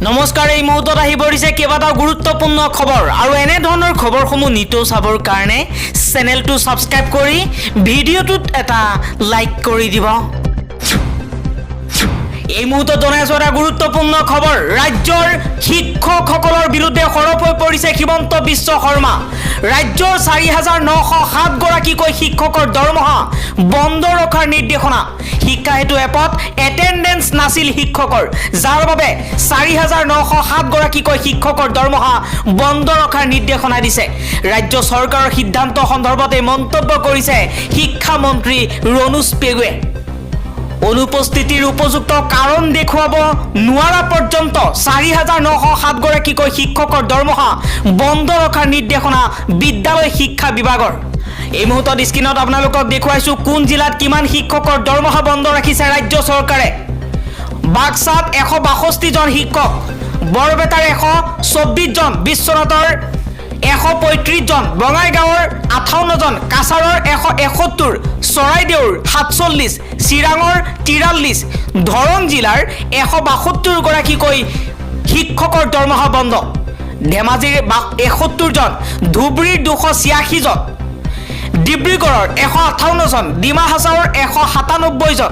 নমস্কাৰ, এই মুহূৰ্তত আহি পৰিছে কেইবাটাও গুৰুত্বপূৰ্ণ খবৰ আৰু এনে ধৰণৰ খবৰসমূহ নিতৌ চাবৰ কাৰণে চেনেলটো ছাবস্ক্ৰাইব কৰি ভিডিঅ'টোত এটা লাইক কৰি দিব। এই মুহূৰ্তত জনাইছো এটা গুৰুত্বপূৰ্ণ খবৰ। ৰাজ্যৰ শিক্ষকসকলৰ বিৰুদ্ধে সৰব হৈ পৰিছে হিমন্ত বিশ্ব শৰ্মা। ৰাজ্যৰ ৪,৯০৭ গৰাকীকৈ শিক্ষকৰ দৰমহা বন্ধ ৰখাৰ নিৰ্দেশনা। শিক্ষা হেতু এপত এটেণ্ডেন্স নাছিল শিক্ষকৰ, যাৰ বাবে ৪,৯০৭ গৰাকীকৈ শিক্ষকৰ দৰমহা বন্ধ ৰখাৰ নিৰ্দেশনা দিছে। ৰাজ্য চৰকাৰৰ সিদ্ধান্ত সন্দৰ্ভত এই মন্তব্য কৰিছে শিক্ষামন্ত্ৰী ৰণোজ পেগুৱে। অনুপস্থিতিৰ উপযুক্ত কাৰণ দেখুৱাব নোৱাৰা পৰ্যন্ত ৪,৯০৭ গৰাকীকৈ শিক্ষকৰ দৰমহা বন্ধ ৰখাৰ নিৰ্দেশনা বিদ্যালয় শিক্ষা বিভাগৰ। এই মুহূৰ্তত স্ক্ৰীনত আপোনালোকক দেখুৱাইছো কোন জিলাত কিমান শিক্ষকৰ দৰমহা বন্ধ ৰাখিছে ৰাজ্য চৰকাৰে। বাক্সাত ১৬২ জন শিক্ষক, বৰপেটাৰ ১২৪ জন, বিশ্বনাথৰ ১৩৫ জন, বঙাইগাঁৱৰ ৫৮ জন, কাছাৰৰ ১৭১, চৰাইদেউৰ ৪৭, চিৰাঙৰ ৪৩, দৰং জিলাৰ ১৭২ গৰাকীকৈ শিক্ষকৰ দৰমহা বন্ধ, ধেমাজিৰ ৭১ জন, ধুবুৰীৰ ২৮৬ জন, ডিব্ৰুগড়ৰ ১৫৮ জন, ডিমা হাছাওৰ ১৯৭ জন,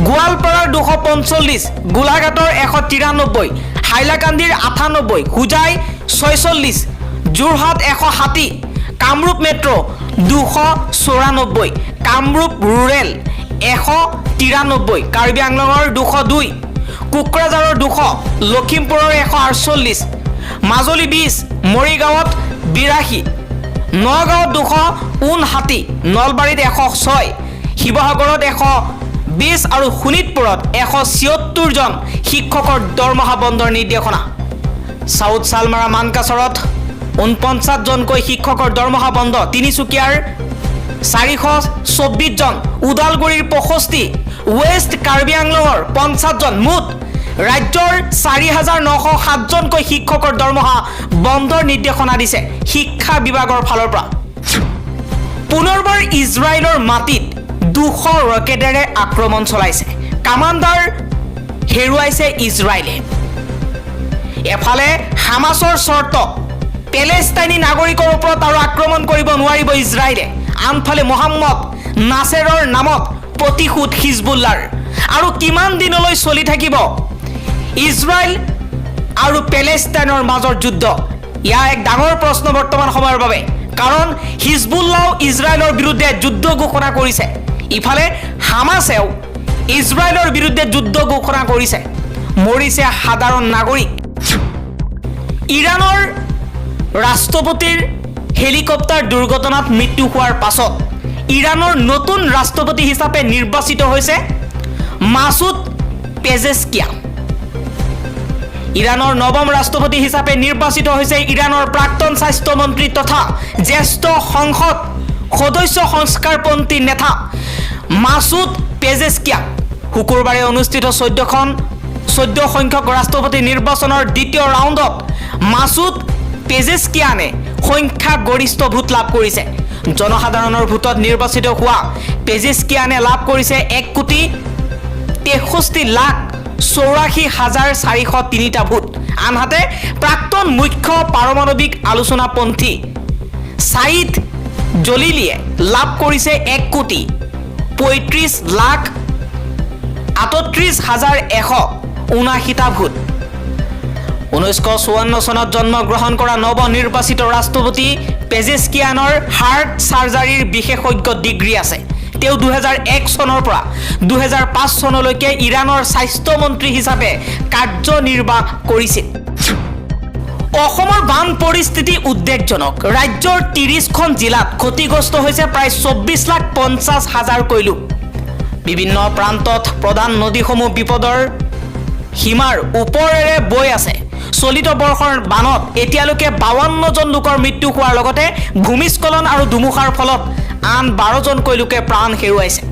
গোৱালপাৰাৰ ২৪৫, গোলাঘাটৰ ১৯৩, হাইলাকান্দিৰ ৯৮, হোজাই ৪৬, যোৰহাট ১৬০, কামৰূপ মেট্ৰ ২৯৪, কামৰূপ ৰুৰেল ১৯৩, কাৰ্বি আংলঙৰ ২০২, কোকৰাঝাৰৰ ২০০, লখিমপুৰৰ ১৪৮, মাজুলী ২০, মৰিগাঁৱত ৮২, নগাঁৱত ২৫৯, নলবাৰীত ১০৬, শিৱসাগৰত ১২০ আৰু শোণিতপুৰত ১৭৬ জন শিক্ষকৰ দৰমহা বন্ধৰ নিৰ্দেশনা। চাউথ চালমাৰা মানকাছৰত ৪৯ জনকৈ শিক্ষকৰ দৰমহা বন্ধ, তিনিচুকীয়াৰ ৪২৪ জন, ওদালগুৰিৰ ৬৫, ৱেষ্ট কাৰ্বি আংলঙৰ ৫০ জন, মুঠ ৰাজ্যৰ ৪,৯০৭ জনকৈ শিক্ষকৰ দৰমহা বন্ধৰ নিৰ্দেশনা দিছে শিক্ষা বিভাগৰ ফালৰ পৰা। পুনৰবাৰ ইজৰাইলৰ মাটিত ২০০ ৰকেটেৰে আক্ৰমণ চলাইছে। কামাণ্ডাৰ হেৰুৱাইছে ইজৰাইলে। এফালে হামাছৰ চৰ্ত, পেলেষ্টাইনী নাগৰিকৰ ওপৰত আৰু আক্ৰমণ কৰিব নোৱাৰিব ইজৰাইলে। আনফালে মহম্মদ নাছেৰৰ নামত প্ৰতিশোধ হিজবুল্লাৰ। আৰু কিমান দিনলৈ চলি থাকিব ইজৰাইল আৰু পেলেষ্টাইনৰ মাজৰ যুদ্ধ? ইয়াৰ এক ডাঙৰ প্ৰশ্ন বৰ্তমান সময়ৰ বাবে, কাৰণ হিজবুল্লাও ইজৰাইলৰ বিৰুদ্ধে যুদ্ধ ঘোষণা কৰিছে, ইফালে হামাছেও ইজৰাইলৰ বিৰুদ্ধে যুদ্ধ ঘোষণা কৰিছে। মৰিছে সাধাৰণ নাগৰিক। ইৰাণৰ ৰাষ্ট্ৰপতিৰ হেলিকপ্টাৰ দুৰ্ঘটনাত মৃত্যু হোৱাৰ পাছত ইৰাণৰ নতুন ৰাষ্ট্ৰপতি হিচাপে নিৰ্বাচিত হৈছে মাছুদ পেজেস্কিয়ান। ইৰাণৰ নৱম ৰাষ্ট্ৰপতি হিচাপে নিৰ্বাচিত হৈছে ইৰাণৰ প্ৰাক্তন স্বাস্থ্যমন্ত্ৰী তথা জ্যেষ্ঠ সংসদ সদস্য সংস্কাৰপন্থী নেতা মাছুদ পেজেস্কিয়ান। শুকুৰবাৰে অনুষ্ঠিত ১৪ সংখ্যক ৰাষ্ট্ৰপতি নিৰ্বাচনৰ দ্বিতীয় ৰাউণ্ডত মাছুদ পেজেস্কিয়ানে সংখ্যাগৰিষ্ঠ ভোট লাভ কৰিছে। জনসাধাৰণৰ ভোটত নিৰ্বাচিত হোৱা পেজেস্কিয়ানে লাভ কৰিছে ১,৬৩,৮৪,৪০৩টা ভোট। আনহাতে প্ৰাক্তন মুখ্য পাৰমাণৱিক আলোচনাপন্থী ছাইদ জলিলিয়ে লাভ কৰিছে ১,৩৮,১৩,১৭৯টা ভোট। ১৯৫৪ চনত জন্মগ্ৰহণ কৰা নৱনিৰ্বাচিত ৰাষ্ট্ৰপতি পেজেস্কিয়ানৰ হাৰ্ট চাৰ্জাৰীৰ বিশেষজ্ঞ ডিগ্ৰী আছে। তেওঁ ২০০১ চনৰ পৰা ২০০৫ চনলৈকে ইৰাণৰ স্বাস্থ্যমন্ত্ৰী হিচাপে কাৰ্যনিৰ্বাহ কৰিছিল। অসমৰ বান পৰিস্থিতি উদ্বেগজনক। ৰাজ্যৰ ৩০খন জিলাত ক্ষতিগ্ৰস্ত হৈছে প্ৰায় ২৪,৫০,০০০কৈ লোক। বিভিন্ন প্ৰান্তত প্ৰধান নদীসমূহ বিপদৰ সীমাৰ ওপৰেৰে বৈ আছে। চলিত বৰ্ষৰ বানত এতিয়ালৈকে ৫২ জন লোকৰ মৃত্যু হোৱাৰ লগতে ভূমিস্খলন আৰু ধুমুহাৰ ফলত আন ১২ জনকৈ লোকে প্ৰাণ হেৰুৱাইছে।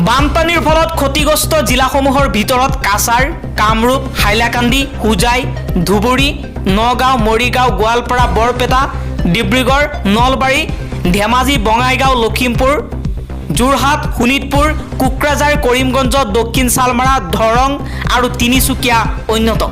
বানপানীৰ ফলত ক্ষতিগ্ৰস্ত জিলাসমূহৰ ভিতৰত কাছাৰ, কামৰূপ, হাইলাকান্দি, হোজাই, ধুবুৰী, নগাঁও, মৰিগাঁও, গোৱালপাৰা, বৰপেটা, ডিব্ৰুগড়, নলবাৰী, ধেমাজি, বঙাইগাঁও, লখিমপুৰ, যোৰহাট, শোণিতপুৰ, কোকৰাঝাৰ, কৰিমগঞ্জ, দক্ষিণ চালমাৰা, দৰং আৰু তিনিচুকীয়া অন্যতম।